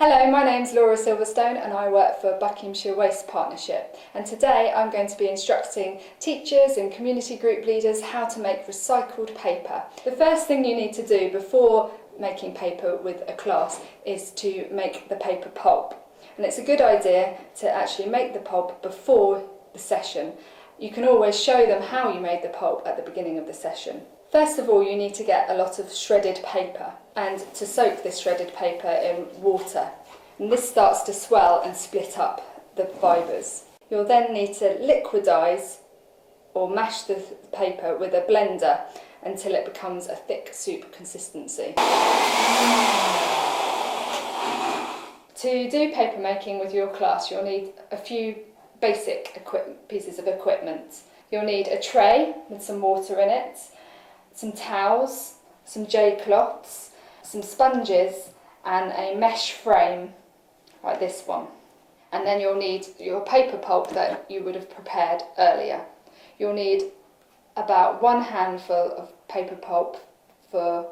Hello, my name's Laura Silverstone and I work for Buckinghamshire Waste Partnership, and today I'm going to be instructing teachers and community group leaders how to make recycled paper. The first thing you need to do before making paper with a class is to make the paper pulp, and it's a good idea to actually make the pulp before the session. You can always show them how you made the pulp at the beginning of the session. First of all, you need to get a lot of shredded paper and to soak this shredded paper in water. And this starts to swell and split up the fibres. You'll then need to liquidise or mash the paper with a blender until it becomes a thick soup consistency. To do paper making with your class, you'll need a few basic pieces of equipment. You'll need a tray with some water in it, some towels, some J-cloths, some sponges and a mesh frame like this one. And then you'll need your paper pulp that you would have prepared earlier. You'll need about 1 handful of paper pulp for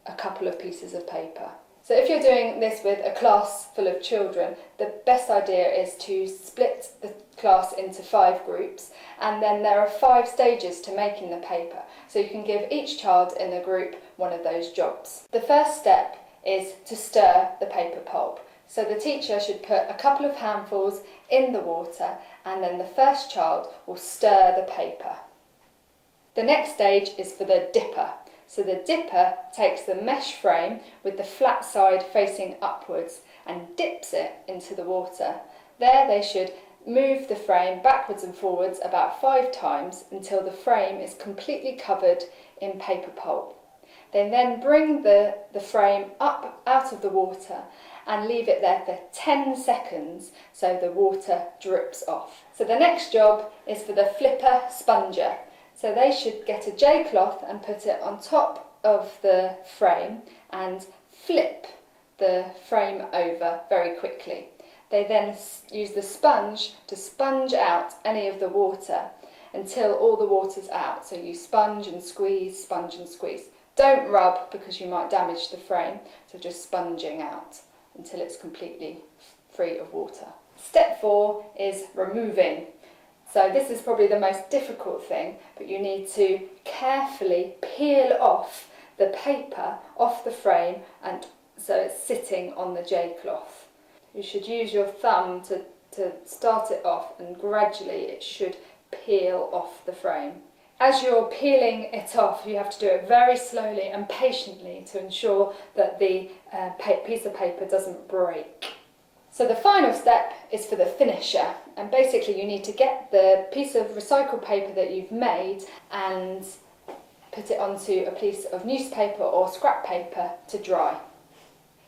a couple of pieces of paper. So if you're doing this with a class full of children, the best idea is to split the class into 5 groups, and then there are 5 stages to making the paper. So you can give each child in the group one of those jobs. The first step is to stir the paper pulp. So the teacher should put a couple of handfuls in the water, and then the first child will stir the paper. The next stage is for the dipper. So the dipper takes the mesh frame with the flat side facing upwards and dips it into the water. There they should move the frame backwards and forwards about 5 times until the frame is completely covered in paper pulp. They then bring the frame up out of the water and leave it there for 10 seconds so the water drips off. So the next job is for the flipper sponger. So they should get a J-cloth and put it on top of the frame and flip the frame over very quickly. They then use the sponge to sponge out any of the water until all the water's out. So you sponge and squeeze, sponge and squeeze. Don't rub because you might damage the frame, so just sponging out until it's completely free of water. Step 4 is removing. So this is probably the most difficult thing, but you need to carefully peel off the paper off the frame and so it's sitting on the J-cloth. You should use your thumb to start it off, and gradually it should peel off the frame. As you're peeling it off, you have to do it very slowly and patiently to ensure that the piece of paper doesn't break. So the final step is for the finisher, and basically you need to get the piece of recycled paper that you've made and put it onto a piece of newspaper or scrap paper to dry.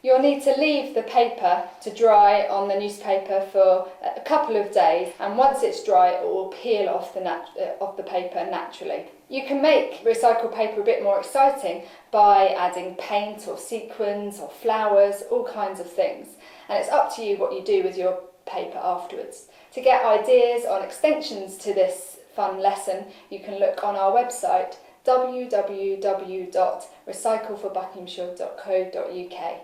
You'll need to leave the paper to dry on the newspaper for a couple of days, and once it's dry it will peel off the paper naturally. You can make recycled paper a bit more exciting by adding paint or sequins or flowers, all kinds of things, and it's up to you what you do with your paper afterwards. To get ideas on extensions to this fun lesson, you can look on our website www.recycleforbuckinghamshire.co.uk.